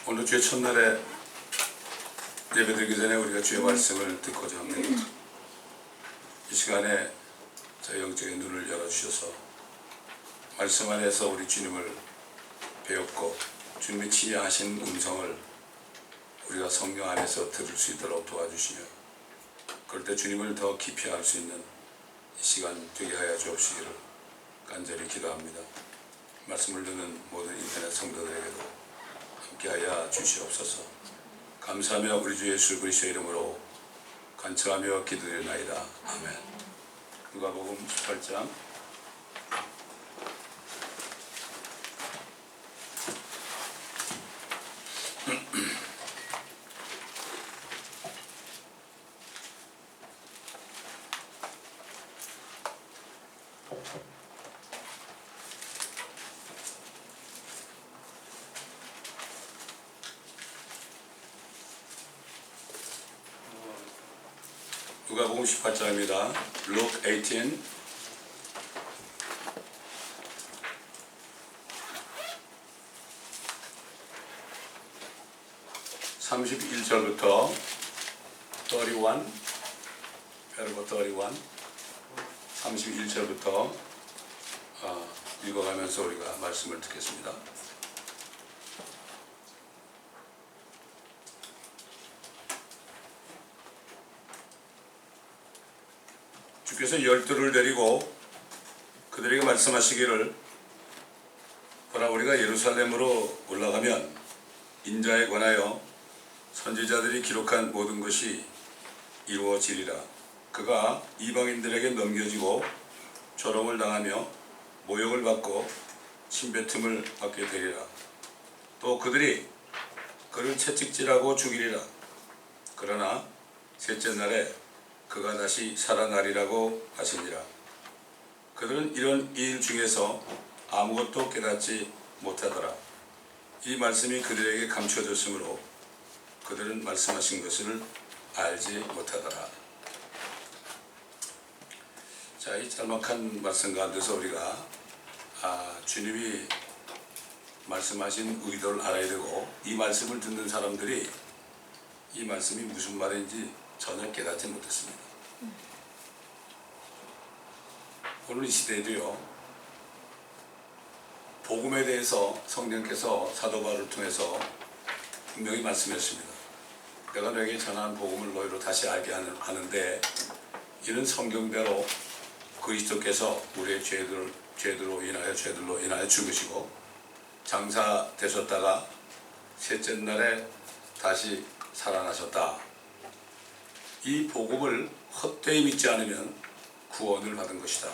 오늘 주의 첫날에 예배드리기 전에 우리가 주의 말씀을 듣고자 합니다. 이 시간에 저희 영적인 눈을 열어주셔서 말씀 안에서 우리 주님을 배웠고 주님이 친히 하신 음성을 우리가 성령 안에서 들을 수 있도록 도와주시며 그럴 때 주님을 더 깊이 알 수 있는 이 시간 되게 하여 주옵시기를 간절히 기도합니다. 말씀을 듣는 모든 인터넷 성도들에게도 함께하여 주시옵소서. 감사하며 우리 주 예수 그리스도의 이름으로 간청하며 기도드리나이다. 아멘. 누가복음 18장 누가복음 18장입니다. Luke 18 31절부터 31 베르고 31 31절부터 읽어가면서 우리가 말씀을 듣겠습니다. 주께서 열두를 데리고 그들에게 말씀하시기를 보라 우리가 예루살렘으로 올라가면 인자에 관하여 선지자들이 기록한 모든 것이 이루어지리라. 그가 이방인들에게 넘겨지고 조롱을 당하며 모욕을 받고 침뱉음을 받게 되리라. 또 그들이 그를 채찍질하고 죽이리라. 그러나 셋째 날에 그가 다시 살아나리라고 하시니라. 그들은 이런 일 중에서 아무것도 깨닫지 못하더라. 이 말씀이 그들에게 감춰졌으므로 그들은 말씀하신 것을 알지 못하더라. 자, 이 짤막한 말씀 가운데서 우리가 주님이 말씀하신 의도를 알아야 되고 이 말씀을 듣는 사람들이 이 말씀이 무슨 말인지 전혀 깨닫지 못했습니다. 오늘 이 시대에도요, 복음에 대해서 성령께서 사도 바울을 통해서 분명히 말씀했습니다. 내가 너에게 전한 복음을 너희로 다시 알게 하는데 이는 성경대로 그리스도께서 우리의 죄들로 인하여 죽으시고 장사되셨다가 셋째 날에 다시 살아나셨다. 이 복음을 헛되이 믿지 않으면 구원을 받은 것이다.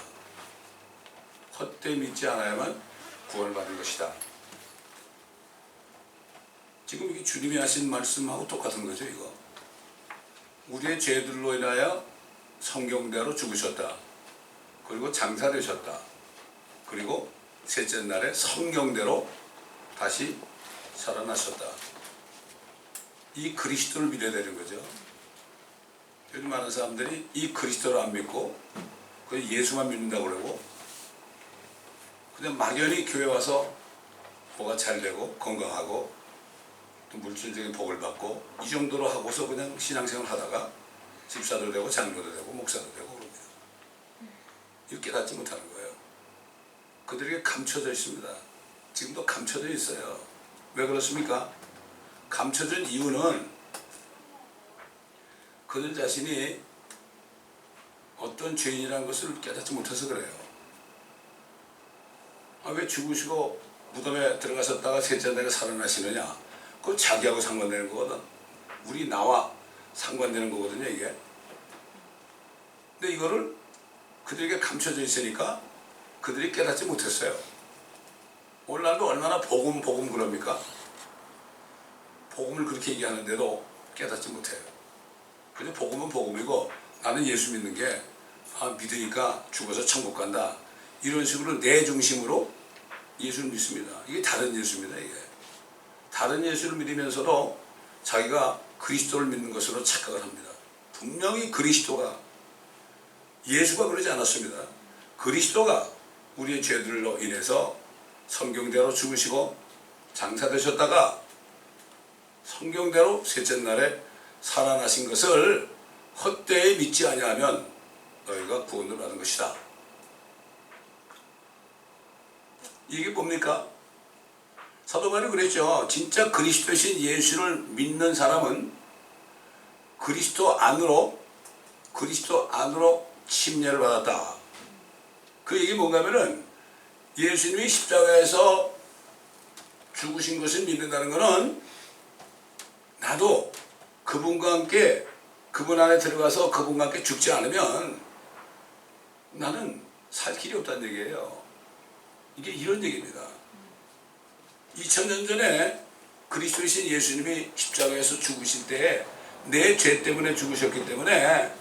헛되이 믿지 않아야만 구원을 받은 것이다. 지금 이게 주님이 하신 말씀하고 똑같은 거죠, 이거. 우리의 죄들로 인하여 성경대로 죽으셨다. 그리고 장사되셨다. 그리고 셋째 날에 성경대로 다시 살아나셨다. 이 그리스도를 믿어야 되는 거죠. 요즘 많은 사람들이 이 그리스도를 안 믿고 그냥 예수만 믿는다고 그러고 그냥 막연히 교회 와서 뭐가 잘 되고 건강하고 또 물질적인 복을 받고 이 정도로 하고서 그냥 신앙생활 하다가 집사도 되고 장로도 되고 목사도 되고 그럽니다. 이거 깨닫지 못하는 거예요. 그들에게 감춰져 있습니다. 지금도 감춰져 있어요. 왜 그렇습니까? 감춰진 이유는 그들 자신이 어떤 죄인이라는 것을 깨닫지 못해서 그래요. 왜 죽으시고 무덤에 들어가셨다가 셋째 날에 살아나시느냐? 그건 자기하고 상관되는 거거든. 나와 상관되는 거거든요, 이게. 근데 이거를 그들에게 감춰져 있으니까 그들이 깨닫지 못했어요. 오늘날도 얼마나 복음 그럽니까? 복음을 그렇게 얘기하는데도 깨닫지 못해요. 그냥 복음은 복음이고 나는 예수 믿는 게 믿으니까 죽어서 천국 간다. 이런 식으로 내 중심으로 예수를 믿습니다. 이게 다른 예수입니다. 이게 다른 예수를 믿으면서도 자기가 그리스도를 믿는 것으로 착각을 합니다. 분명히 그리스도가 예수가 그러지 않았습니다. 그리스도가 우리의 죄들로 인해서 성경대로 죽으시고 장사되셨다가 성경대로 셋째 날에 살아나신 것을 헛되이 믿지 아니하면 너희가 구원을 받은 것이다. 이게 뭡니까? 사도 바울이 그랬죠. 진짜 그리스도신 예수를 믿는 사람은 그리스도 안으로 침례를 받았다. 그 얘기 뭔가 하면은 예수님이 십자가에서 죽으신 것을 믿는다는 것은 나도 그분과 함께 그분 안에 들어가서 그분과 함께 죽지 않으면 나는 살 길이 없다는 얘기예요. 이게 이런 얘기입니다. 2000년 전에 그리스도이신 예수님이 십자가에서 죽으실 때에 내 죄 때문에 죽으셨기 때문에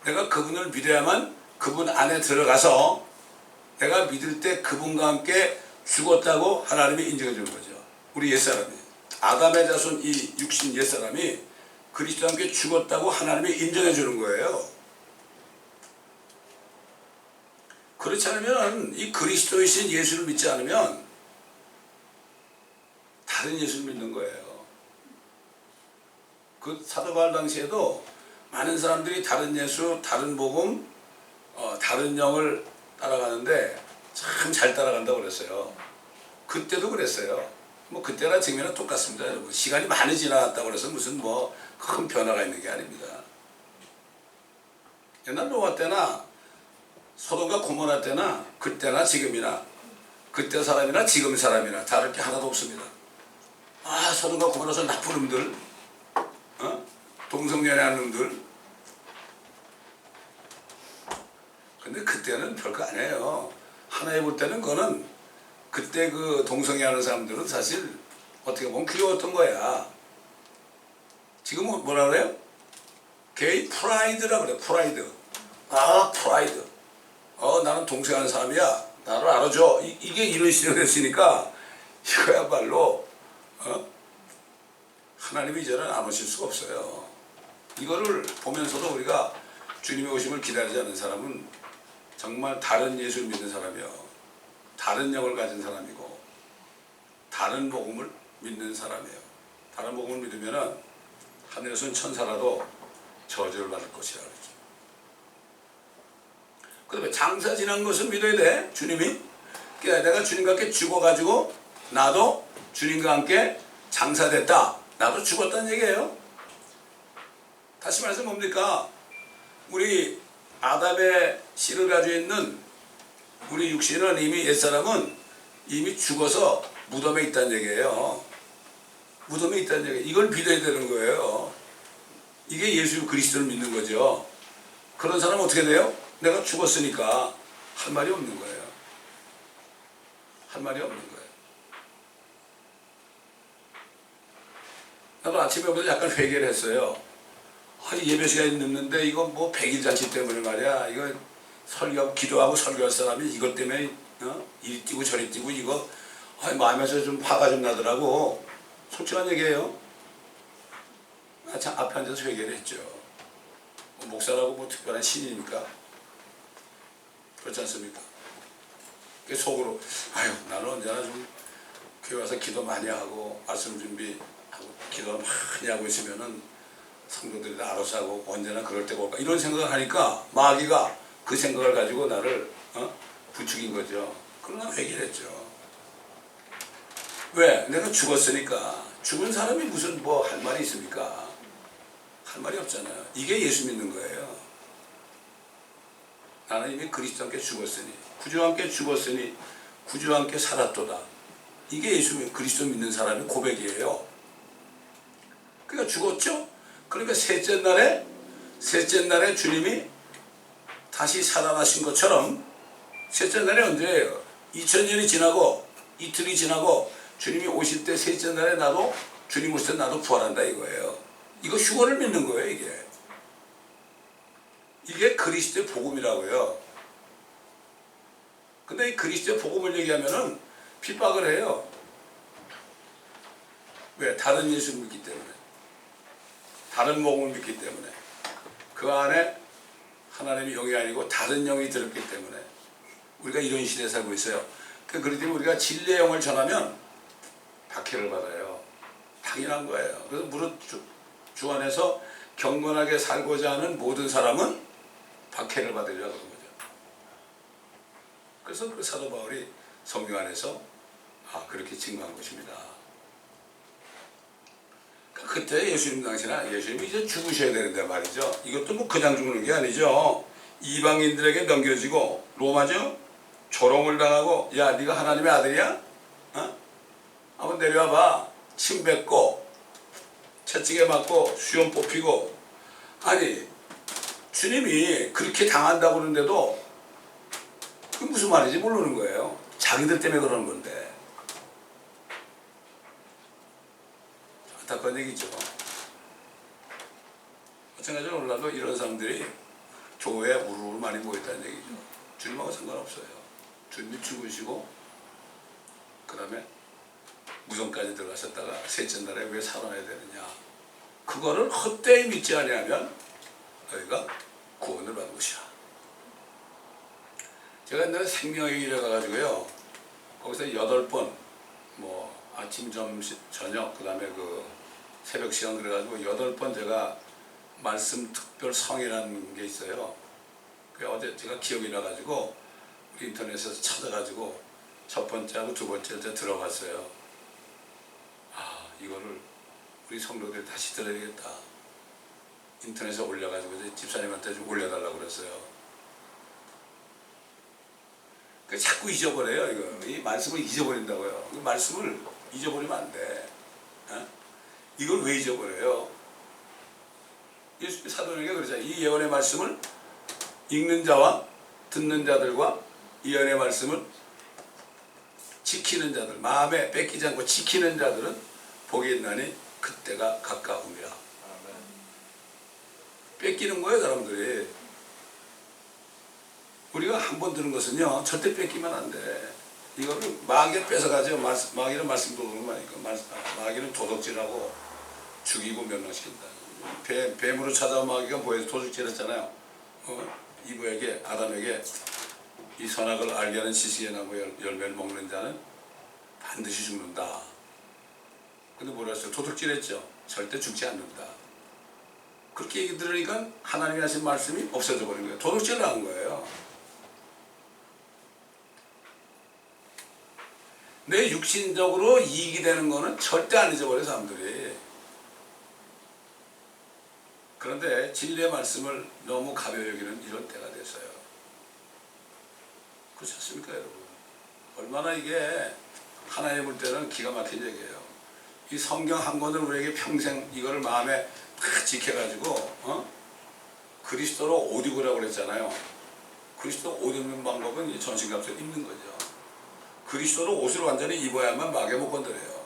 내가 그분을 믿어야만 그분 안에 들어가서 내가 믿을 때 그분과 함께 죽었다고 하나님이 인정해 주는 거죠. 우리 옛사람이 아담의 자손 이 육신 옛사람이 그리스도와 함께 죽었다고 하나님이 인정해 주는 거예요. 그렇지 않으면 이 그리스도이신 예수를 믿지 않으면 다른 예수를 믿는 거예요. 그 사도 바울 당시에도 많은 사람들이 다른 예수, 다른 복음, 다른 영을 따라가는데 참 잘 따라간다고 그랬어요. 그때도 그랬어요. 뭐 그때나 지금이나 똑같습니다. 여러분. 시간이 많이 지났다고 그래서 무슨 뭐 큰 변화가 있는 게 아닙니다. 옛날 노아 때나 소돔과 고모라 때나 그때나 지금이나 그때 사람이나 지금 사람이나 다를 게 하나도 없습니다. 아, 소돔과 고모라서 나쁜 놈들, 동성연애하는 놈들. 근데 그때는 별거 아니에요. 하나에 볼 때는 그거는 그때 그 동성애하는 사람들은 사실 어떻게 보면 귀여웠던 거야. 지금은 뭐라 그래요? 게이 프라이드라 그래. 프라이드. 아, 프라이드. 나는 동성애하는 사람이야. 나를 알아줘. 이게 이런 시대가 됐으니까 이거야말로 하나님이 이제는 안 오실 수가 없어요. 이거를 보면서도 우리가 주님의 오심을 기다리지 않는 사람은 정말 다른 예수를 믿는 사람이요. 다른 영을 가진 사람이고 다른 복음을 믿는 사람이에요. 다른 복음을 믿으면 하늘에서는 천사라도 저주를 받을 것이라 그랬죠. 그 다음에 장사 지난 것은 믿어야 돼. 주님이. 그러니까 내가 주님과 함께 죽어가지고 나도 주님과 함께 장사됐다. 나도 죽었다는 얘기예요. 다시 말해서 뭡니까? 우리 아담의 씨를 가지고 있는 우리 육신은 이미 옛사람은 이미 죽어서 무덤에 있다는 얘기예요. 무덤에 있다는 얘기. 이걸 믿어야 되는 거예요. 이게 예수 그리스도를 믿는 거죠. 그런 사람은 어떻게 돼요? 내가 죽었으니까 할 말이 없는 거예요. 할 말이 없는 거예요. 나도 아침에부터 약간 회개를 했어요. 예배 시간이 늦는데 이거 뭐 100일 잔치 때문에 말이야. 이거 설교하고 기도하고 설교할 사람이 이것 때문에 이리 뛰고 저리 뛰고 이거 마음에서 좀 화가 좀 나더라고. 솔직한 얘기예요. 참 앞에 앉아서 회개를 했죠. 목사라고 뭐 특별한 신이니까. 그렇지 않습니까? 그 속으로 나는 언제나 좀 교회 와서 기도 많이 하고 말씀 준비하고 기도 많이 하고 있으면은 성도들이 다 알아서 하고 언제나 그럴 때가 올까 이런 생각을 하니까 마귀가 그 생각을 가지고 나를 부추긴 거죠. 그러나 회개를 했죠. 왜? 내가 죽었으니까. 죽은 사람이 무슨 뭐 할 말이 있습니까? 할 말이 없잖아요. 이게 예수 믿는 거예요. 나는 이미 그리스도와 함께 죽었으니 구주와 함께 죽었으니 구주와 함께 살았도다. 이게 예수 그리스도 믿는 사람의 고백이에요. 그러니까 죽었죠? 그러니까 셋째 날에 주님이 다시 살아나신 것처럼 셋째 날이 언제예요? 2000년이 지나고 이틀이 지나고 주님이 오실 때 셋째 날에 나도 주님 오실 때 나도 부활한다 이거예요. 이거 휴거를 믿는 거예요. 이게 그리스도의 복음이라고요. 근데 이 그리스도의 복음을 얘기하면은 핍박을 해요. 왜? 다른 예수를 믿기 때문에. 다른 복음을 믿기 때문에. 그 안에 하나님의 영이 아니고 다른 영이 들었기 때문에 우리가 이런 시대에 살고 있어요. 그렇기 때문에 우리가 진리의 영을 전하면 박해를 받아요. 당연한 거예요. 그래서 무릇 주 안에서 경건하게 살고자 하는 모든 사람은 박해를 받으리라 그런 거죠. 그래서 그 사도 바울이 성경 안에서 그렇게 증거한 것입니다. 그때 예수님 당시나 예수님이 이제 죽으셔야 되는데 말이죠. 이것도 뭐 그냥 죽는 게 아니죠. 이방인들에게 넘겨지고 로마죠. 조롱을 당하고 야 네가 하나님의 아들이야? 한번 내려와봐. 침 뱉고 채찍에 맞고 수염 뽑히고 아니 주님이 그렇게 당한다고 그러는데도 그게 무슨 말인지 모르는 거예요. 자기들 때문에 그러는 건데 안타까운 얘기죠. 마찬가지로 오늘날도 이런 사람들이 교회에 우르르 많이 모였다는 얘기죠. 주님하고 상관없어요. 주님이 죽으시고 그 다음에 무덤까지 들어가셨다가 셋째 날에 왜 살아나야 되느냐. 그거를 헛되이 믿지 아니하면 너희가 구원을 받은 것이야. 제가 옛날에 생명의 길에 가가지고요. 거기서 8번 뭐 아침, 점심, 저녁 그 다음에 그 새벽 시간 그래가지고 8번 제가 말씀 특별 성이라는 게 있어요. 그 어제 제가 기억이 나가지고 우리 인터넷에서 찾아가지고 첫 번째하고 두 번째 들어갔어요. 이거를 우리 성도들이 다시 들어야겠다. 인터넷에 올려가지고 집사님한테 좀 올려달라고 그랬어요. 자꾸 잊어버려요. 이 말씀을 잊어버린다고요. 이 말씀을 잊어버리면 안 돼. 이걸 왜 잊어버려요? 예수님 사도에게 그러잖아요. 이 예언의 말씀을 읽는 자와 듣는 자들과 이 예언의 말씀을 지키는 자들, 마음에 뺏기지 않고 지키는 자들은 복이 있나니 그때가 가까움이라. 뺏기는 거예요, 사람들이. 우리가 한 번 들은 것은요, 절대 뺏기면 안 돼. 이거를 마귀를 뺏어가죠. 마귀는 말씀 도둑은 말이니까. 마귀는 도둑질하고 죽이고 멸망시킨다. 뱀으로 찾아온 마귀가 뭐해서 도둑질했잖아요. 이브에게, 아담에게 이 선악을 알게 하는 지식의 나무 열매를 먹는 자는 반드시 죽는다. 근데 뭐라 했어요? 도둑질했죠. 절대 죽지 않는다. 그렇게 얘기 들으니까 하나님이 하신 말씀이 없어져 버린 거예요. 도둑질을 한 거예요. 내 육신적으로 이익이 되는 거는 절대 안 잊어버려요, 사람들이. 그런데 진리의 말씀을 너무 가벼이 여기는 이런 때가 됐어요. 그렇지 않습니까, 여러분? 얼마나 이게 하나님 볼 때는 기가 막힌 얘기예요. 이 성경 한 권을 우리에게 평생 이거를 마음에 딱 지켜가지고 그리스도로 옷 입으라고 그랬잖아요. 그리스도 옷 입는 방법은 이 전신갑주를 입는 거죠. 그리스도로 옷을 완전히 입어야만 마귀 못 건드려요.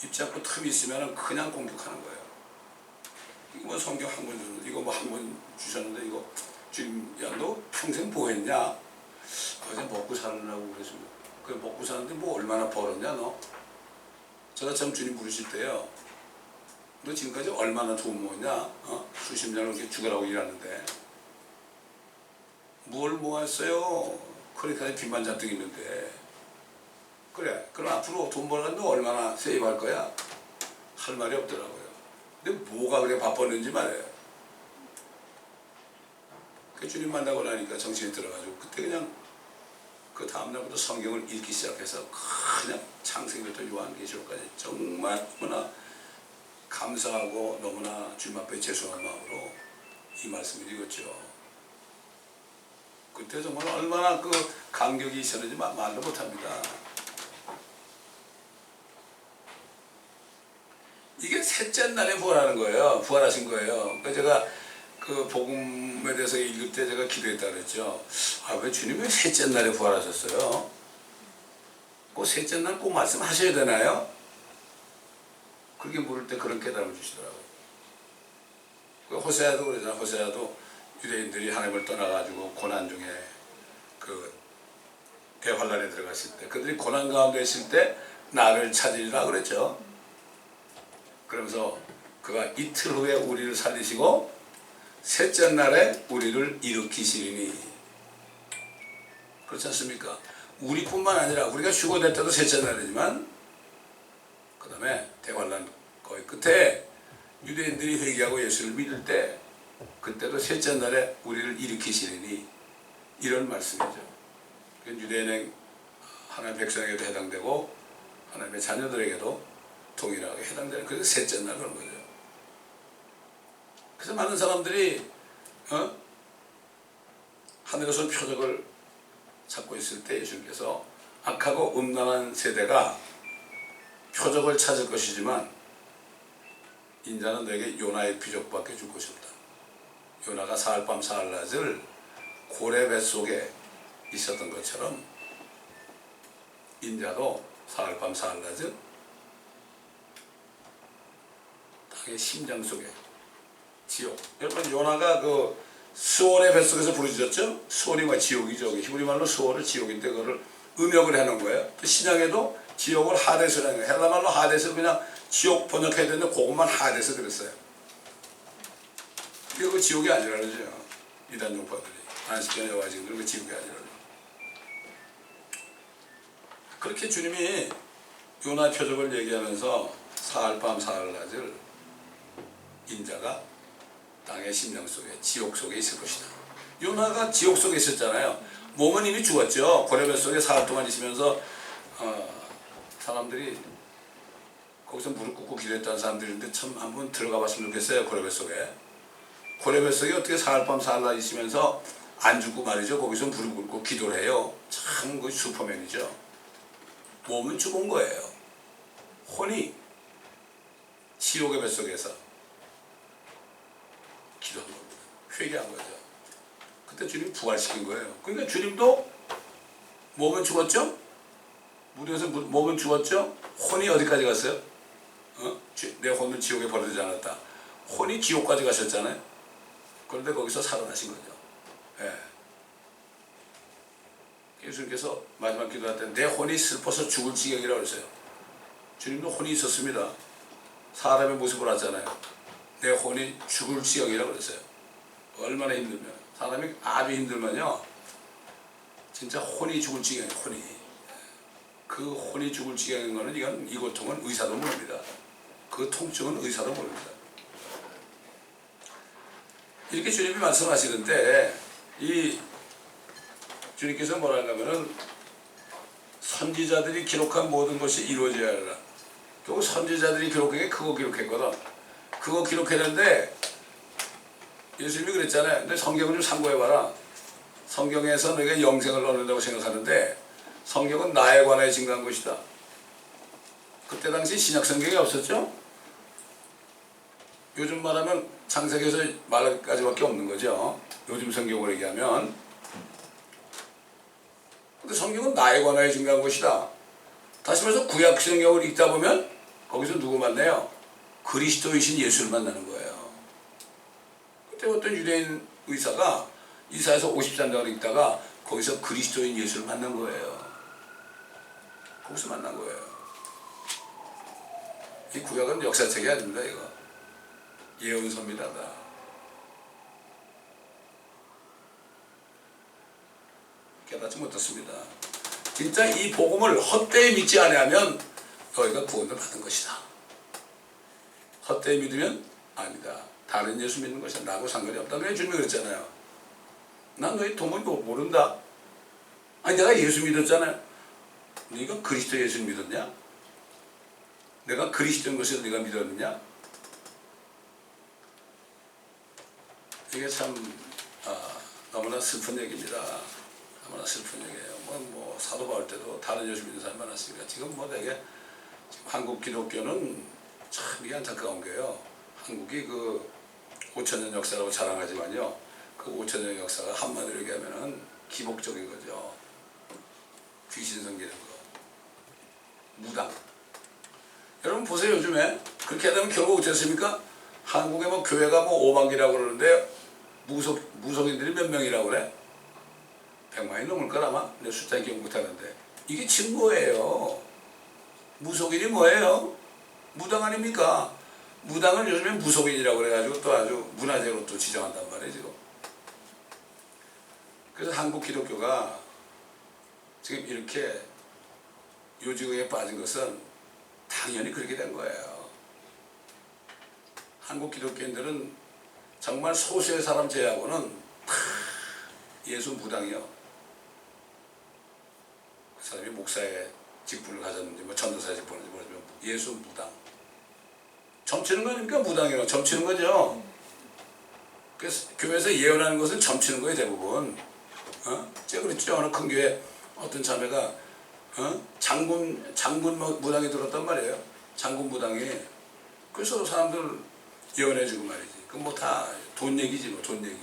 입지 않고 틈이 있으면 그냥 공격하는 거예요. 이거 뭐 성경 한 권 주는데 이거 뭐 한 권 주셨는데 이거 주님 야 너 평생 뭐 했냐? 어제 먹고 살으려고 그랬습니다. 그 먹고 사는데 뭐 얼마나 벌었냐 너? 제가 참 주님 부르실 때요. 너 지금까지 얼마나 돈 모았냐? 수십 년을 이렇게 죽으라고 일하는데 뭘 모았어요? 그러니까 빚만 잔뜩 있는데. 그래 그럼 앞으로 돈 벌면 너 얼마나 세입할 거야? 할 말이 없더라고요. 근데 뭐가 그래 바빴는지 말이에요. 그 주님 만나고 나니까 정신이 들어가지고 그때 그냥 그 다음날부터 성경을 읽기 시작해서 그냥 창세기부터 요한계시록까지 정말 너무나 감사하고 너무나 주님 앞에 죄송한 마음으로 이 말씀을 읽었죠. 그때 정말 얼마나 그 감격이 있었는지 말도 못합니다. 이게 셋째 날에 부활하는 거예요. 부활하신 거예요. 그러니까 제가 그 복음에 대해서 읽을 때 제가 기도했다 그랬죠. 왜 주님이 왜 셋째 날에 부활하셨어요? 그 셋째 날 꼭 말씀하셔야 되나요? 그렇게 물을 때 그런 깨달음을 주시더라고요. 그 호세아도 그러잖아. 호세아도 유대인들이 하나님을 떠나가지고 고난 중에 그 대환란에 들어갔을 때 그들이 고난 가운데 있을 때 나를 찾으리라 그랬죠. 그러면서 그가 이틀 후에 우리를 살리시고 셋째 날에 우리를 일으키시리니. 그렇지 않습니까? 우리뿐만 아니라 우리가 휴거될 때도 셋째 날이지만 그 그 다음에 대환란 거의 끝에 유대인들이 회개하고 예수를 믿을 때 그때도 셋째 날에 우리를 일으키시리니 이런 말씀이죠. 유대인의 하나님의 백성에게도 해당되고 하나님의 자녀들에게도 동일하게 해당되는, 그래서 셋째 날 그런 거죠. 그래서 많은 사람들이 하늘에서 표적을 찾고 있을 때 예수님께서 악하고 음란한 세대가 표적을 찾을 것이지만 인자는 너에게 요나의 표적밖에 줄 것이 없다. 요나가 사흘밤 사흘낮을 고래 뱃속에 있었던 것처럼 인자도 사흘밤 사흘낮을 땅의 심장 속에 지옥. 여러분 요나가 그 수월의 뱃속에서 부르짖었죠. 수월이 뭐 지옥이죠. 히브리 말로 수월은 지옥인데 그거를 음역을 해놓은 거예요. 또 신약에도 지옥을 하데스라는 거예요. 헬라 말로 하데스 그냥 지옥 번역해야 되는데 그것만 하데스 그랬어요. 이거 그 지옥이 아니라 그러죠. 이단 종파들이 안식년 여호와지들 그 지옥이 아니라. 그렇게 주님이 요나 표적을 얘기하면서 사흘밤 사흘낮을 인자가 땅의 심령 속에 지옥 속에 있을 것이다. 요나가 지옥 속에 있었잖아요. 몸은 이미 죽었죠. 고래뱃 속에 사흘 동안 있으면서 사람들이 거기서 무릎 꿇고 기도했다는 사람들인데 참 한번 들어가 봤으면 좋겠어요. 고래뱃 속에. 고래뱃 속에 어떻게 사흘밤 사흘낮 있으면서 안 죽고 말이죠. 거기서 무릎 꿇고 기도를 해요. 참 그 슈퍼맨이죠. 몸은 죽은 거예요. 혼이 지옥의 뱃속에서 기도한 겁니다. 회개한 거죠. 그때 주님 부활시킨 거예요. 그러니까 주님도 몸은 죽었죠? 무덤에서 몸은 죽었죠? 혼이 어디까지 갔어요? 내 혼은 지옥에 버려지지 않았다. 혼이 지옥까지 가셨잖아요. 그런데 거기서 살아나신 거죠. 예. 예수님께서 마지막 기도할 때 내 혼이 슬퍼서 죽을 지경이라고 했어요. 주님도 혼이 있었습니다. 사람의 모습을 하잖아요. 내 혼이 죽을 지경이라고 그랬어요. 얼마나 힘들면, 사람이 아주 힘들면요 진짜 혼이 죽을 지경이에요. 혼이. 그 혼이 죽을 지경인 거는 이 고통은 의사도 모릅니다. 그 통증은 의사도 모릅니다. 이렇게 주님이 말씀하시는데 이 주님께서 뭐라 하냐면은 선지자들이 기록한 모든 것이 이루어져야 하라. 결국 선지자들이 기록한 게 그거 기록했거든. 그거 기록했는데 예수님이 그랬잖아요. 근데 성경을 좀 참고해봐라. 성경에서 너희가 영생을 얻는다고 생각하는데 성경은 나에 관하여 증거한 것이다. 그때 당시 신약 성경이 없었죠. 요즘 말하면 창세기에서 말까지밖에 없는 거죠. 요즘 성경으로 얘기하면. 근데 성경은 나에 관하여 증거한 것이다. 다시 말해서 구약 성경을 읽다 보면 거기서 누구 만나요? 그리스도이신 예수를 만나는 거예요. 그때 어떤 유대인 의사가 이사야서 53장을 읽다가 거기서 그리스도인 예수를 만난 거예요. 거기서 만난 거예요. 이 구약은 역사책이 아닙니다. 이거 예언서입니다. 깨닫지 못했습니다. 진짜 이 복음을 헛되이 믿지 아니하면 너희가 구원을 받은 것이다. 헛되이 믿으면 아니다. 다른 예수 믿는 것이 나하고 상관이 없다. 왜 주님이 그랬잖아요. 난 너희 도무지 모른다. 아니 내가 예수 믿었잖아요. 네가 그리스도 예수를 믿었냐? 내가 그리스도인 것을 네가 믿었느냐? 이게 참 너무나 슬픈 얘기입니다. 너무나 슬픈 얘기예요. 뭐 사도 바울 때도 다른 예수 믿는 사람 많았으니까 지금 뭐 되게 지금 한국 기독교는 참 이게 안타까운 게요. 한국이 그 5,000년 역사라고 자랑하지만요. 그 5,000년 역사가 한마디로 얘기하면은 기복적인 거죠. 귀신 섬기는 거. 무당. 여러분 보세요. 요즘에 그렇게 하면 결국 어떻습니까? 한국에 뭐 교회가 뭐 5만기라고 그러는데 무속인들이 몇 명이라고 그래? 100만이 넘을 거라 아마. 근데 숫자 기억 못하는데 이게 증거예요. 무속인이 뭐예요? 무당 아닙니까? 무당을 요즘에 무속인이라고 그래가지고 또 아주 문화재로 또 지정한단 말이에요 지금. 그래서 한국 기독교가 지금 이렇게 요지경에 빠진 것은 다 당연히 그렇게 된 거예요. 한국 기독교인들은 정말 소수의 사람 제외하고는 다 예수 무당이요. 그 사람이 목사의 직분을 가졌는지 뭐 전도사의 직분인지 모르지만 예수 무당. 점치는 거니까 무당이요. 점치는 거죠. 그래서 교회에서 예언하는 것은 점치는 거예요, 대부분. 제가 그랬죠. 어느 큰 교회 어떤 자매가 장군 무당이 들었단 말이에요. 장군 무당이. 그래서 사람들 예언해주고 말이지. 그 뭐 다 돈 얘기지 뭐 돈 얘기.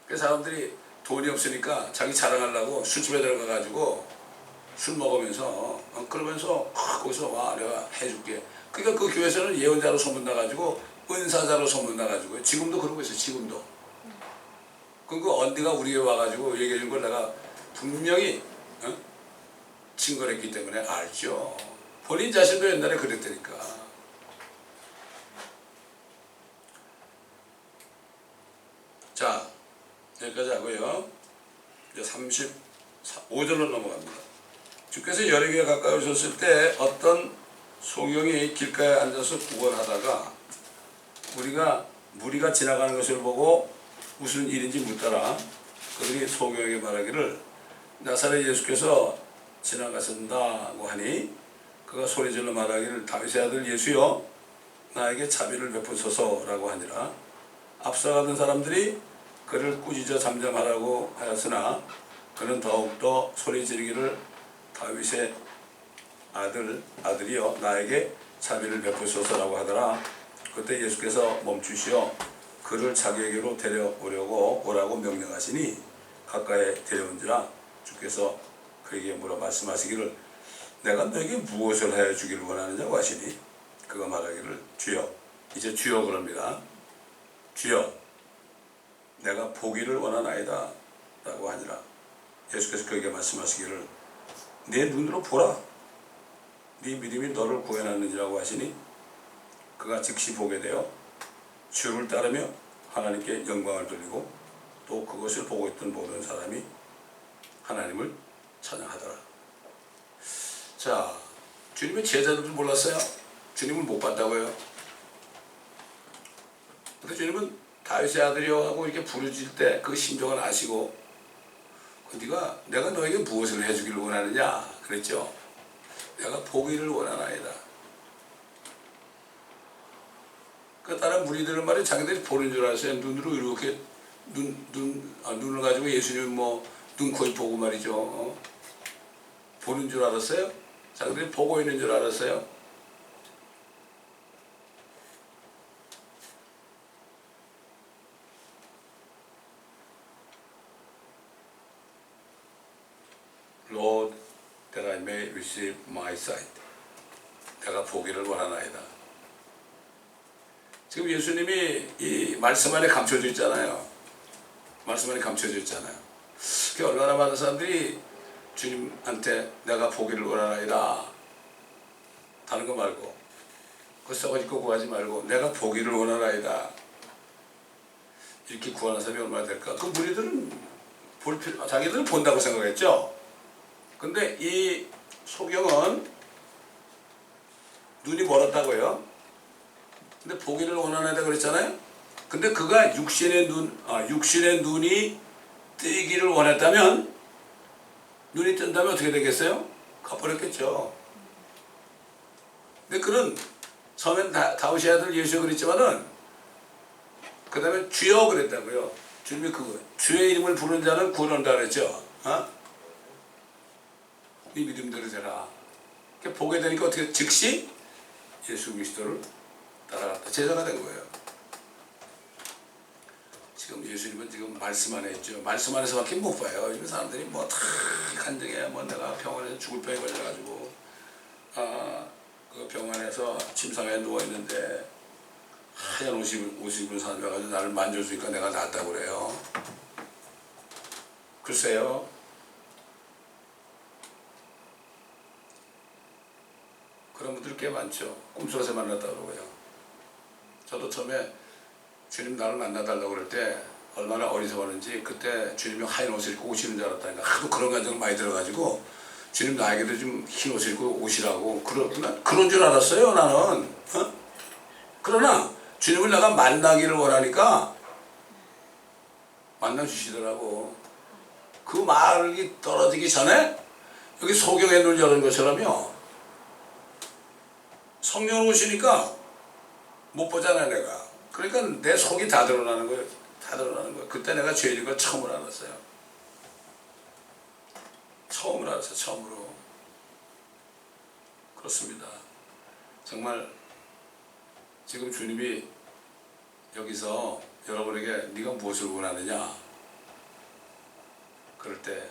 그래서 사람들이 돈이 없으니까 자기 자랑하려고 술집에 들어가가지고 술 먹으면서 그러면서 거기서 와 내가 해줄게. 그러니까 그 교회에서는 예언자로 소문나가지고 은사자로 소문나가지고 지금도 그러고 있어요. 지금도. 그 언니가 우리 교회 와가지고 얘기해준 걸 내가 분명히 증거했기 때문에 알죠. 본인 자신도 옛날에 그랬다니까. 자, 여기까지 하고요. 이제 35절로 넘어갑니다. 주께서 여리고에 가까이 오셨을 때 어떤 소경이 길가에 앉아서 구걸하다가 무리가 지나가는 것을 보고 무슨 일인지 묻더라. 그들이 소경에게 말하기를 나사렛 예수께서 지나가신다고 하니 그가 소리질러 말하기를 다윗의 아들 예수여 나에게 자비를 베푸소서라고 하니라. 앞서가던 사람들이 그를 꾸짖어 잠잠하라고 하였으나 그는 더욱더 소리 지르기를 다윗의 아들이여 나에게 자비를 베푸소서라고 하더라. 그때 예수께서 멈추시어 그를 자기에게로 데려오려고 오라고 명령하시니 가까이 데려온지라. 주께서 그에게 물어 말씀하시기를 내가 너에게 무엇을 하여 주기를 원하느냐고 하시니 그가 말하기를 주여. 이제 주여 그럽니다. 주여 내가 보기를 원하나이다 라고 하니라. 예수께서 그에게 말씀하시기를 내 눈으로 보라. 네 믿음이 너를 구원하느니라고 하시니 그가 즉시 보게 되어 주를 따르며 하나님께 영광을 돌리고 또 그것을 보고 있던 모든 사람이 하나님을 찬양하더라. 자, 주님의 제자들도 몰랐어요. 주님을 못 봤다고요. 근데 주님은 다윗의 아들이여 하고 이렇게 부르질 때 그 심정을 아시고 내가 너에게 무엇을 해주기를 원하느냐 그랬죠. 내가 보기를 원하나이다. 그 다른 무리들은 말이야 자기들이 보는 줄 알았어요. 눈으로 이렇게 눈을 가지고 예수님 뭐 눈, 코, 입 보고 말이죠. 보는 줄 알았어요. 자기들이 보고 있는 줄 알았어요. Lord, that I may receive my sight. 내가 보기를 원하나이다. 지금 예수님이 이 말씀 안에 감춰져 있잖아요. 말씀 안에 감춰져 있잖아요. 그 얼마나 많은 사람들이 주님한테 내가 보기를 원하나이다. 다른 거 말고 그 썩어짓고 구하지 말고 내가 보기를 원하나이다. 이렇게 구하는 사람이 얼마나 될까? 그 무리들은 자기들은 본다고 생각했죠. 근데 이 소경은 눈이 멀었다고요. 근데 보기를 원하나이다 그랬잖아요. 근데 그가 육신의 눈이 뜨기를 원했다면 눈이 뜬다면 어떻게 되겠어요? 가버렸겠죠. 근데 그는 처음엔 다윗의 아들 예수 그랬지만은 그 다음에 주여 그랬다고요. 주님이 주의 이름을 부르는 자는 구원한다 그랬죠. 네 믿음대로 되라. 보게 되니까 어떻게 즉시 예수 그리스도를 따라갔다. 제자가 된 거예요. 지금 예수님은 지금 말씀 안에 있죠. 말씀 안에서밖에 못 봐요. 이런 사람들이 뭐 다 간증해. 뭐 내가 병원에서 죽을 병에 걸려가지고 그 병원에서 침상에 누워있는데 하얀 옷 입은 사람이 와가지고 나를 만져주니까 내가 낫다고 그래요. 글쎄요. 그런 분들 꽤 많죠. 꿈속에서 만났다고 그러고요. 저도 처음에 주님 나를 만나달라고 그럴 때 얼마나 어리석었는지 그때 주님이 하얀 옷을 입고 오시는 줄 알았다니까 하도 그런 감정을 많이 들어가지고 주님 나에게도 좀 흰 옷을 입고 오시라고 그런 줄 알았어요 나는. 그러나 주님을 내가 만나기를 원하니까 만나주시더라고. 그 말이 떨어지기 전에 여기 소경의 눈을 여는 것처럼요, 성령 오시니까 못 보잖아 내가. 그러니까 내 속이 다 드러나는 거예요. 다 드러나는 거예요. 그때 내가 죄인 걸 처음으로 알았어요. 처음으로 알았어요. 처음으로. 그렇습니다. 정말 지금 주님이 여기서 여러분에게 네가 무엇을 원하느냐, 그럴 때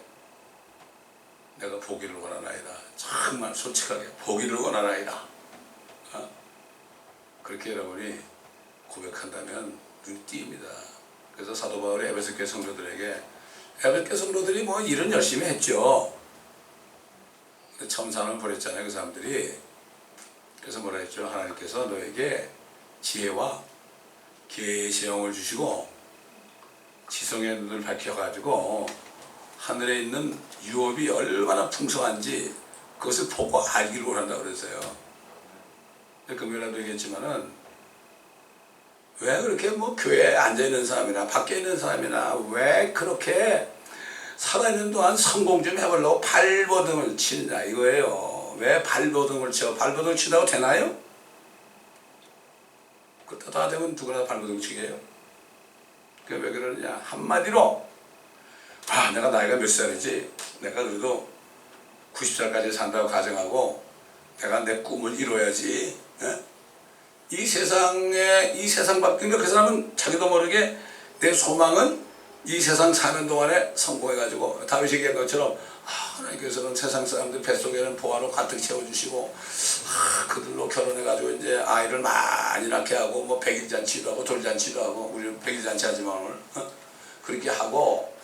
내가 보기를 원하나이다. 정말 솔직하게 보기를 원하나이다. 그렇게 여러분이 고백한다면 눈이 띄입니다. 그래서 사도 바울이 에베소 교회 성도들에게, 에베소 교회 성도들이 뭐 일은 열심히 했죠. 근데 천사는 버렸잖아요 그 사람들이. 그래서 뭐라 했죠? 하나님께서 너에게 지혜와 계시의 영을 주시고 지성의 눈을 밝혀가지고 하늘에 있는 유업이 얼마나 풍성한지 그것을 보고 알기를 원한다고 그랬어요. 금요일에도 얘기했지만은 왜 그렇게 뭐 교회에 앉아있는 사람이나 밖에 있는 사람이나 왜 그렇게 살아있는 동안 성공 좀 해보려고 발버둥을 치느냐 이거예요. 왜 발버둥을 쳐? 발버둥 치다고 되나요? 그때 다 되면 누구나 발버둥 치게 해요. 그게 왜 그러느냐? 한마디로 내가 나이가 몇 살이지? 내가 그래도 90살까지 산다고 가정하고 내가 내 꿈을 이뤄야지. 이 세상 밖에, 그 사람은 자기도 모르게 내 소망은 이 세상 사는 동안에 성공해가지고 다윗이 얘기한 것처럼 하나님께서는 세상 사람들 뱃속에는 보화로 가득 채워주시고 그들로 결혼해가지고 이제 아이를 많이 낳게 하고 뭐 백일잔치도 하고 돌잔치도 하고, 우리는 백일잔치 하지만 오늘 그렇게 하고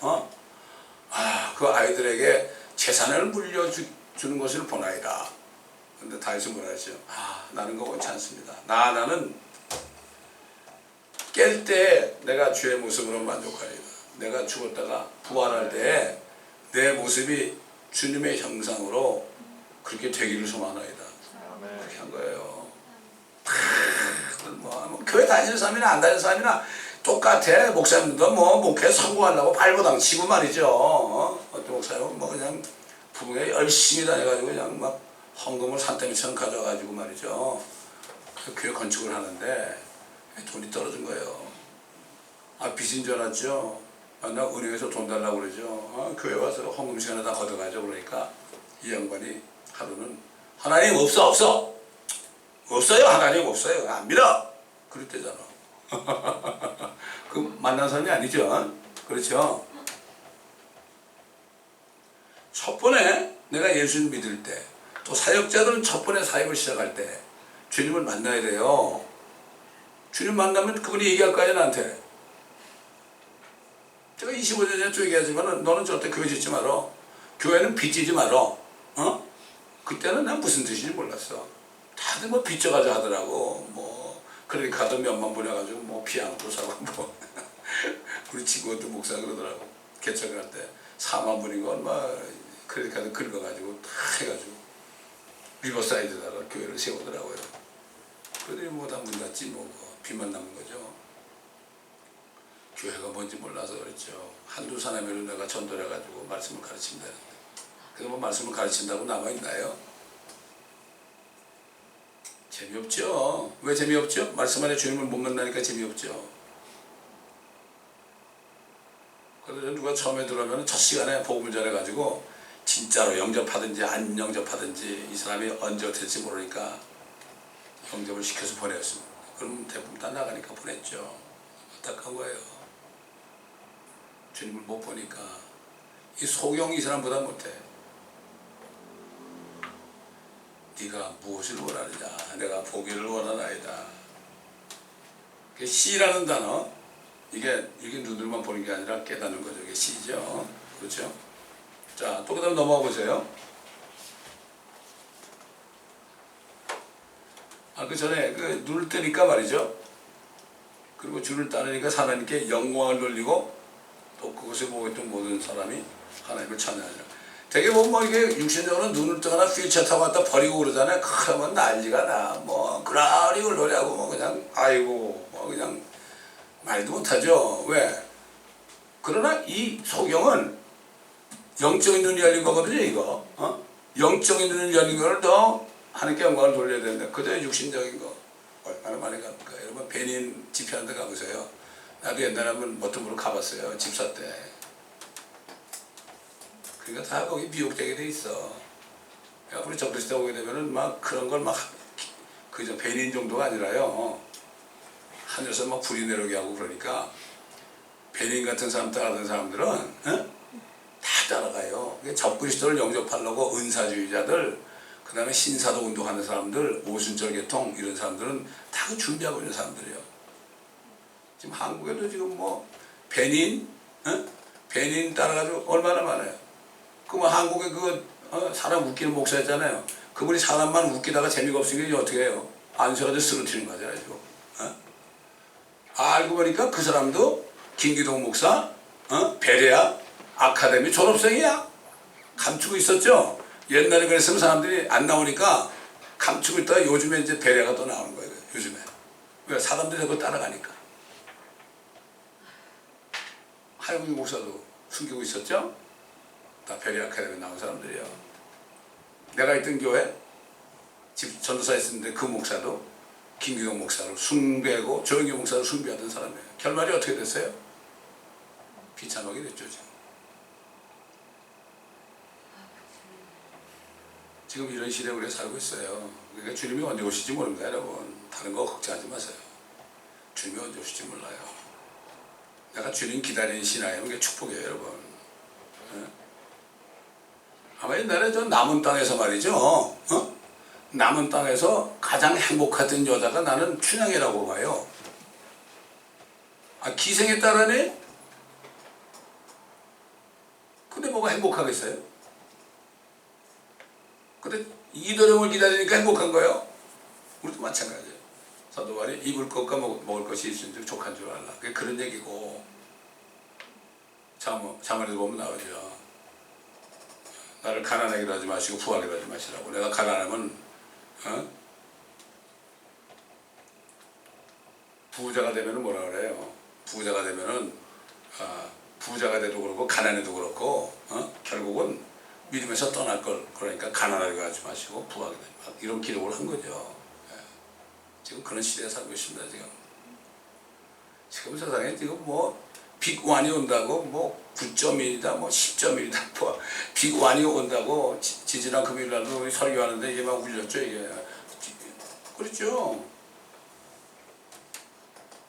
그 아이들에게 재산을 물려주는 것을 보나이다. 근데 다윗은 뭐라 했죠? 나는 그거 원치 않습니다. 나는 깰 때 내가 주의 모습으로 만족하리라. 내가 죽었다가 부활할 때 내 모습이 주님의 형상으로 그렇게 되기를 소망하나이다. 그렇게 한 거예요. 뭐 교회 다니는 사람이나 안 다니는 사람이나 똑같아. 목사님도 뭐 목회 성공하려고 발버둥 치고 말이죠. 어떤 목사님은 뭐 그냥 부흥에 열심히 다녀가지고 그냥 막 헌금을 산더미처럼 가져가지고 말이죠. 교회 건축을 하는데 돈이 떨어진 거예요. 빚인 줄 알았죠. 나 은행에서 돈 달라고 그러죠. 교회 와서 헌금 시간에 다 걷어가죠. 그러니까 이 양반이 하루는 하나님 없어요. 하나님 없어요. 안 믿어. 그랬대잖아. 그 만난 사람이 아니죠. 그렇죠. 첫 번에 내가 예수를 믿을 때, 또 사역자들은 첫 번에 사역을 시작할 때 주님을 만나야 돼요. 주님 만나면 그분이 얘기할 거 아니야 나한테. 제가 25년 전에 또 얘기하지만 너는 절대 교회 짓지 마라. 교회는 빚지지 마라. 그때는 난 무슨 뜻인지 몰랐어. 다들 뭐 빚져가지고 하더라고. 뭐 크레딧 카드 몇만 보내가지고 뭐 피아노도 사고 뭐 우리 친구도 목사 그러더라고. 개척을 할 때 4만 불인 건 막 크레딧 카드 긁어가지고 다 해가지고 리버사이드다가 교회를 세우더라고요. 그들이 뭐 다 문 닫지 뭐 빚만 남은 거죠. 교회가 뭔지 몰라서 그랬죠. 한두 사람이로 내가 전도를 해가지고 말씀을 가르친다는데, 그래서 뭐 말씀을 가르친다고 남아있나요? 재미없죠. 왜 재미없죠? 말씀 안에 주님을 못 만나니까 재미없죠. 그래서 누가 처음에 들어오면 첫 시간에 복음을 전해가지고 진짜로 영접하든지 안 영접하든지 이 사람이 언제 어떻게 될지 모르니까 영접을 시켜서 보냈습니다. 그럼 대부분 다 나가니까 보냈죠. 안타까운 거예요. 주님을 못 보니까. 이 소경 이 사람보다 못해. 네가 무엇을 원하느냐? 내가 보기를 원하나이다. 시라는 단어, 이게 눈으로만 보는 게 아니라 깨닫는 거죠. 이게 시죠. 그렇죠? 자, 또 그 다음 넘어가 보세요. 그 전에 그 눈을 뜨니까 말이죠. 그리고 주를 따르니까 하나님께 영광을 돌리고 또 그것을 보고 있던 모든 사람이 하나님을 찬양하죠. 되게 보면 뭐 이게 육신적으로 눈을 뜨거나 휠체어 타고 왔다 버리고 그러잖아요. 그러면 난리가 나. 뭐 그라리 올로리하고 뭐 그냥 아이고 뭐 그냥 말도 못하죠. 왜? 그러나 이 소경은 영적인 눈이 열린 거거든요. 이거 영적인 눈이 열린 거를 더 하나님께 영광을 돌려야 된다. 그저 육신적인 거 얼마나 많이 갑니까? 여러분 베닌 집회하는 데 가보세요. 나도 옛날에 한번 머튼부로 가봤어요. 집사 때. 그러니까 다 거기 미혹되게 돼 있어. 앞으로 적그리스도 오게 되면은 막 그런 걸 막 그저 베닌 정도가 아니라요. 하늘에서 막 불이 내려오게 하고 그러니까 베닌 같은 사람 따라하는 사람들은 다 따라가요. 적그리스도를 영접하려고 은사주의자들, 그 다음에 신사도 운동하는 사람들, 오순절 계통 이런 사람들은 다 그 준비하고 있는 사람들이에요. 지금 한국에도 지금 뭐 베닌 따라가지고 얼마나 많아요. 그 뭐 한국에 사람 웃기는 목사였잖아요. 그분이 사람만 웃기다가 재미가 없으니까 어떻게 해요? 안서가지고 쓰러뜨리는 거잖아요. 알고 보니까 그 사람도 김기동 목사, 베레아 아카데미 졸업생이야. 감추고 있었죠. 옛날에 그랬으면 사람들이 안 나오니까 감추고 있다가 요즘에 이제 베레아가 또 나오는 거예요. 요즘에. 왜? 사람들이 그거 따라가니까. 하영민 목사도 숨기고 있었죠. 다 베레아 아카데미 나온 사람들이요. 내가 있던 교회 집 전도사 있었는데 그 목사도 김기동 목사를 숭배하고 조영기 목사를 숭배하던 사람이에요. 결말이 어떻게 됐어요? 비참하게 됐죠. 지금 이런 시대에 우리가 살고 있어요. 그러니까 주님이 언제 오실지 모릅니다. 여러분 다른 거 걱정하지 마세요. 주님이 언제 오실지 몰라요. 내가 주님 기다리는 신앙이면 그게 축복이에요. 여러분. 아마 옛날에 저 남은 땅에서 말이죠. 남은 땅에서 가장 행복했던 여자가 나는 춘향이라고 봐요. 기생에 따라네? 근데 뭐가 행복하겠어요? 근데 이도령을 기다리니까 행복한 거예요. 우리도 마찬가지예요. 사도바리 입을 것과 먹을 것이 있으니 족한 줄 알라. 그게 그런 얘기고. 자문에도 보면 나오죠. 나를 가난하기로 하지 마시고 부하기로 하지 마시라고. 내가 가난하면 부자가 되면은 뭐라 그래요? 부자가 되면은 부자가 돼도 그렇고 가난해도 그렇고 결국은 믿음에서 떠날 걸. 그러니까 가난하게 하지 마시고 부하게 되지 마시고 이런 기록을 한 거죠. 지금 그런 시대에 살고 있습니다. 지금 세상에 지금 뭐 빅완이 온다고 뭐 9.1이다 뭐 10.1이다 뭐 빅완이 온다고 지지난 금요일날도 설교하는데 이게 막 울렸죠. 이게 그렇죠.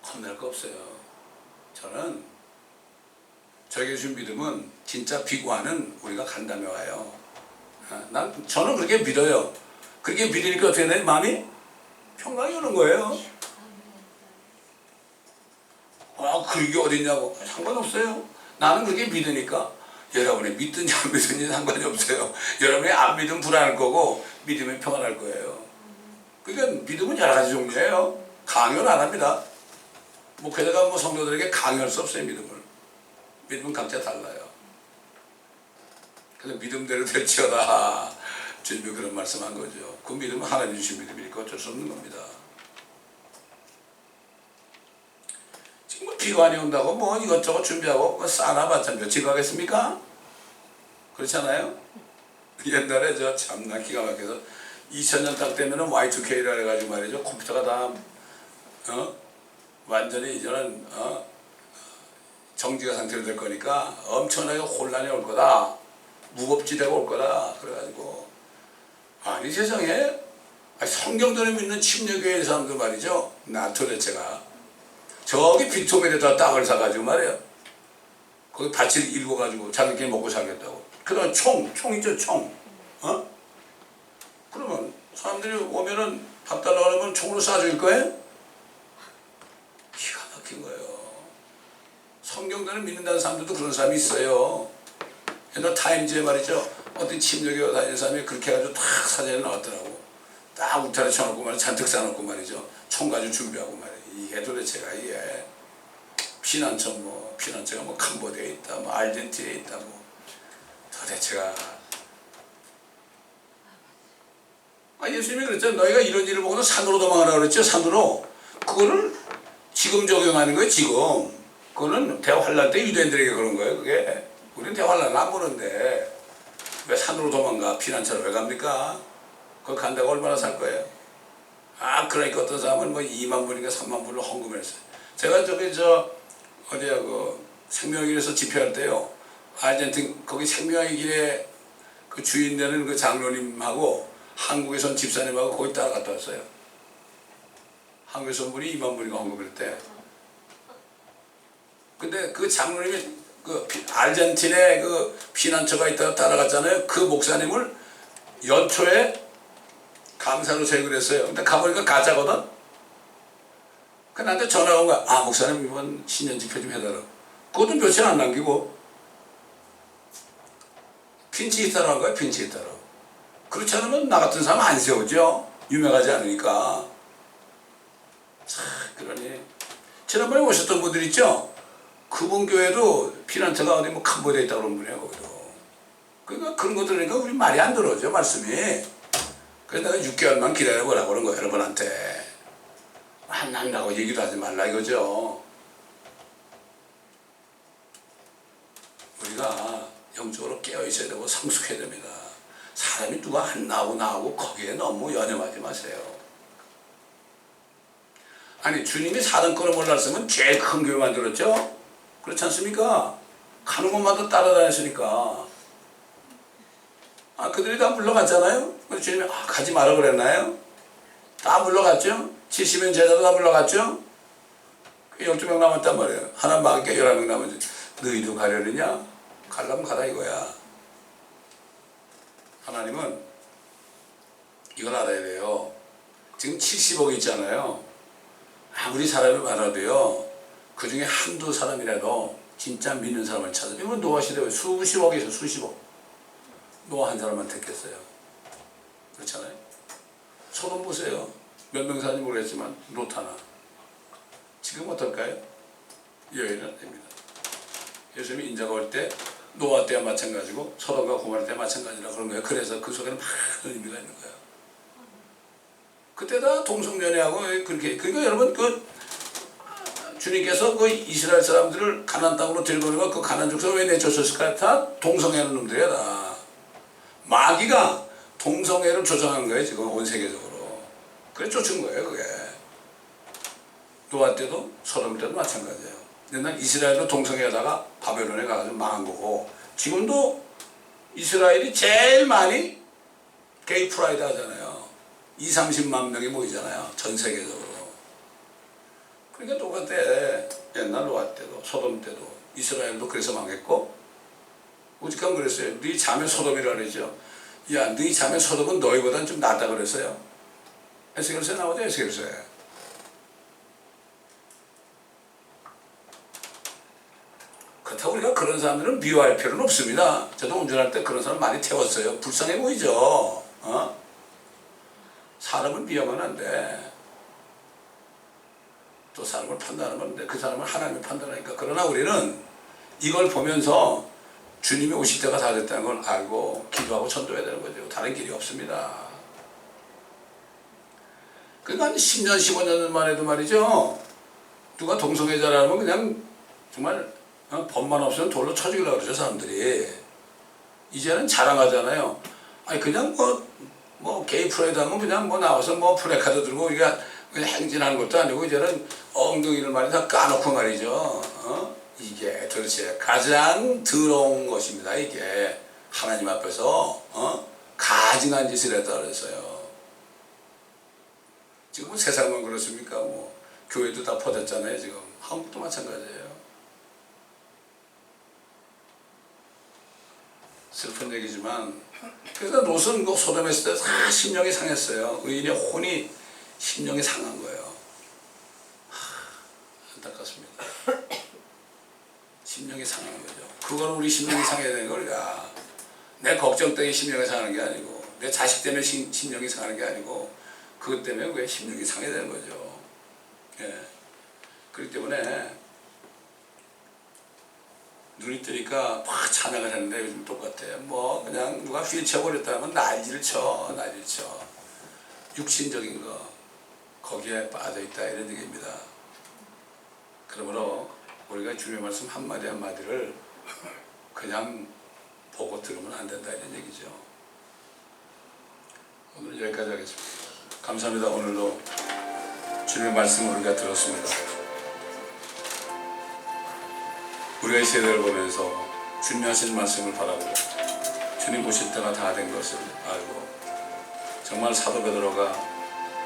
겁날 거 없어요. 저는 저에게 준 믿음은 진짜 빅완은 우리가 간다며 와요. 저는 그렇게 믿어요. 그렇게 믿으니까 어떻게 돼? 마음이 평강이 오는 거예요. 그게 어딨냐고. 상관없어요. 나는 그렇게 믿으니까. 여러분이 믿든지 안 믿든지 상관이 없어요. 여러분이 안 믿으면 불안할 거고 믿으면 평안할 거예요. 그러니까 믿음은 여러 가지 종류예요. 강요는 안 합니다. 목회자가 뭐 성도들에게 강요할 수 없어요. 믿음은 각자 달라요. 그래서 믿음대로 될지어다. 주님이 그런 말씀한 거죠. 그 믿음은 하나님 주신 믿음이니까 어쩔 수 없는 겁니다. 지금 뭐 비관이 온다고 뭐 이것저것 준비하고 싸나봤자 며칠 가겠습니까? 그렇잖아요? 옛날에 저 참나 기가 막혀서 2000년 딱 되면은 Y2K라 해가지고 말이죠. 컴퓨터가 다 완전히 이제는 정지가 상태로 될 거니까 엄청나게 혼란이 올 거다. 무법지대가 올 거다. 그래가지고 아니 세상에 성경전을 믿는 침례교회 사람들 말이죠. 나 도대체가 저기 비토면에다 땅을 사가지고 말이에요. 거기 밭을 일궈가지고 자기끼리 먹고 살겠다고. 그다음 총이죠 총. 그러면 사람들이 오면은 밥 달라고 하면 총으로 쏴줄 거예요? 기가 막힌 거예요. 성경전을 믿는다는 사람들도 그런 사람이 있어요. 옛날 타임즈에 말이죠. 어떤 침례교회 다니는 사람이 그렇게 해가지고 딱 사진이 나왔더라고. 딱 울타리 쳐놓고 말이죠. 잔뜩 싸놓고 말이죠. 총 가지고 준비하고 말이에요. 이게 도대체가 이게 피난처가 뭐 캄보디아에 있다, 뭐 아르헨티나에 있다, 뭐 도대체가 예수님이 그랬죠. 너희가 이런 일을 보고는 산으로 도망가라 그랬죠. 산으로. 그거를 지금 적용하는 거예요. 지금. 그거는 대환란 때 유대인들에게 그런 거예요. 그게. 우리는 대환란 안 보는데 왜 산으로 도망가? 피난처를 왜 갑니까? 그거 간다고 얼마나 살 거예요? 그러니까 어떤 사람은 뭐 2만 불인가 3만 불로 헌금을 했어요. 제가 어디야, 생명의 길에서 집회할 때요. 아르헨틴, 거기 생명의 길에 그 주인 되는 그 장로님하고 한국에선 집사님하고 거기 따라갔다 왔어요. 한국에서 온 분이 2만 불인가 헌금을 했대. 근데 그 장로님이 그 아르헨틴에 그 피난처가 있다가 따라갔잖아요. 그 목사님을 연초에 감사로 세우기로 했어요. 근데 가보니까 가짜거든? 그 나한테 전화가 온 거야. 목사님 이번 신년 집회 좀 해달라고. 그것도 며칠 안 남기고 핀치 히타로 한 거야. 핀치 히타로. 그렇지 않으면 나 같은 사람 안 세우죠. 유명하지 않으니까. 그러니 지난번에 오셨던 분들 있죠? 그분 교회도 피난처가 어디 뭐 캄보디아에 있다고 그런 분이에요. 거기도. 그러니까 그런 거 들으니까 우리 말이 안 들어오죠. 말씀이. 그래서 내가 6개월만 기다려보라고 그런 거예요. 여러분한테. 안 난다고 얘기도 하지 말라 이거죠. 우리가 영적으로 깨어있어야 되고 성숙해야 됩니다. 사람이 누가 안 나오고 거기에 너무 연연하지 마세요. 아니 주님이 사단권을 몰랐으면 제일 큰 교회 만들었죠? 그렇지 않습니까? 가는 곳마다 따라다녔으니까. 그들이 다 물러갔잖아요? 그래서 주님이 가지 마라 그랬나요? 다 물러갔죠? 70인 제자도 다 물러갔죠? 12명 남았단 말이에요. 하나 막게 11명 남았지. 너희도 가려느냐? 가려면 가라 이거야. 하나님은 이걸 알아야 돼요. 지금 70억 있잖아요. 아무리 사람이 많아도요. 그 중에 한두 사람이라도 진짜 믿는 사람을 찾아. 이건 노아 시대에 수십억에서 수십억. 노아 한 사람만 택했어요. 그렇잖아요. 소돔 보세요. 몇 명 사는지 모르겠지만 롯 하나. 지금 어떨까요? 여인은 아닙니다. 예수님이 인자가 올 때 노아 때와 마찬가지고 소돔과 고모라 때 마찬가지라 그런 거예요. 그래서 그 속에는 많은 의미가 있는 거예요. 그때다 동성연애하고 그렇게. 그러니까 여러분 주님께서 그 이스라엘 사람들을 가나안 땅으로 데려오는 그 가나안 족속을 왜 내쫓았을까? 다 동성애하는 놈들이야 다. 마귀가 동성애를 조장한 거예요 지금 온 세계적으로. 그래 쫓은 거예요 그게. 노아 때도 소돔 때도 마찬가지예요. 옛날 이스라엘도 동성애하다가 바벨론에 가서 망한 거고, 지금도 이스라엘이 제일 많이 게이 프라이드 하잖아요. 20-30만 명이 모이잖아요 전 세계적으로. 그러니까 똑같아. 옛날 노아 때도 소돔 때도 이스라엘도 그래서 망했고, 오직하면 그랬어요. 네 자매 소돔이라 그러죠. 야, 네 자매 소돔은 너희보다는 좀 낫다 그랬어요. 에스겔서에 나오죠. 에스겔서에. 그렇다고 우리가 그런 사람들은 미워할 필요는 없습니다. 저도 운전할 때 그런 사람 많이 태웠어요. 불쌍해 보이죠. 사람을 미워하면 안 돼. 또 사람을 판단하면 안 돼. 그 사람을 하나님이 판단하니까. 그러나 우리는 이걸 보면서 주님이 오실 때가 다 됐다는 걸 알고 기도하고 전도해야 되는 거죠. 다른 길이 없습니다. 그러니까 10년, 15년 만에도 말이죠. 누가 동성애자라면 그냥 정말 법만 없으면 돌로 쳐주려고 그러죠, 사람들이. 이제는 자랑하잖아요. 아니, 그냥 게이 프라이드 하면 그냥 나와서 플래카드 들고 우리가 그냥 행진하는 것도 아니고, 이제는 엉덩이를 말이 다 까놓고 말이죠. 이게 도대체 가장 더러운 것입니다, 이게. 하나님 앞에서, 가증한 짓을 했다 그랬어요. 지금 세상만 그렇습니까? 교회도 다 퍼졌잖아요, 지금. 한국도 마찬가지예요. 슬픈 얘기지만, 그래서 롯은 그 소돔에 있을 때 심령이 상했어요. 의인의 혼이 심령이 상한 거예요. 안타깝습니다. 심령이 상한 거죠. 그건 우리 심령이 상해야 되는 거야. 내 걱정 때문에 심령이 상하는 게 아니고, 내 자식 때문에 심령이 상하는 게 아니고, 그것 때문에 왜 심령이 상해야 되는 거죠. 예. 그렇기 때문에 눈이 뜨니까 막 찬양을 했는데 요즘 똑같아요. 그냥 누가 휠체어 버렸다면 난리를 쳐. 육신적인 거 거기에 빠져있다 이런 얘기입니다. 그러므로 우리가 주님의 말씀 한마디 한마디를 그냥 보고 들으면 안 된다 이런 얘기죠. 오늘 여기까지 하겠습니다. 감사합니다. 오늘도 주님의 말씀을 우리가 들었습니다. 우리가 이 세대를 보면서 주님 하신 말씀을 바라보고 주님 오실 때가 다 된 것을 알고 정말 사도 베드로가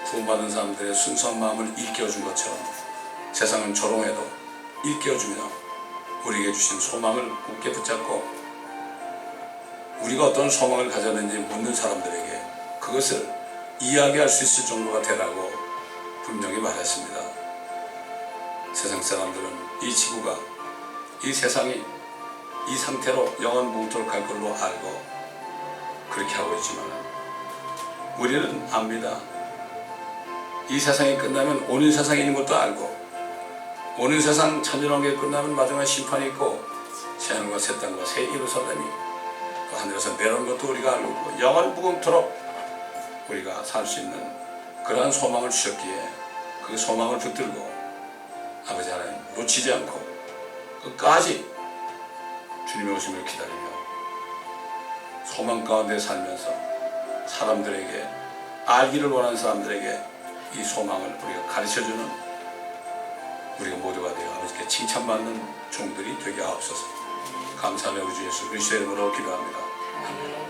구원받은 사람들의 순수한 마음을 일깨워준 것처럼 세상은 조롱해도 일깨워주며 우리에게 주신 소망을 굳게 붙잡고 우리가 어떤 소망을 가졌는지 묻는 사람들에게 그것을 이야기할 수 있을 정도가 되라고 분명히 말했습니다. 세상 사람들은 이 지구가 이 세상이 이 상태로 영원 무궁토록 갈 걸로 알고 그렇게 하고 있지만 우리는 압니다. 이 세상이 끝나면 오는 세상이 있는 것도 알고 오는 세상 천년왕국이 끝나면 마지막 심판이 있고 새하늘과 새 땅과 새 예루살렘이 또 하늘에서 내려오는 것도 우리가 알고 있고 영원 무궁토록 우리가 살 수 있는 그러한 소망을 주셨기에 그 소망을 붙들고 아버지 하나님 놓치지 않고 끝까지 주님의 오심을 기다리며 소망 가운데 살면서 사람들에게 알기를 원하는 사람들에게 이 소망을 우리가 가르쳐주는 우리가 모두가 되어 아버지께 칭찬받는 종들이 되게 하옵소서. 감사하며 우리 주 예수 그리스도의 이름으로 기도합니다. 아멘.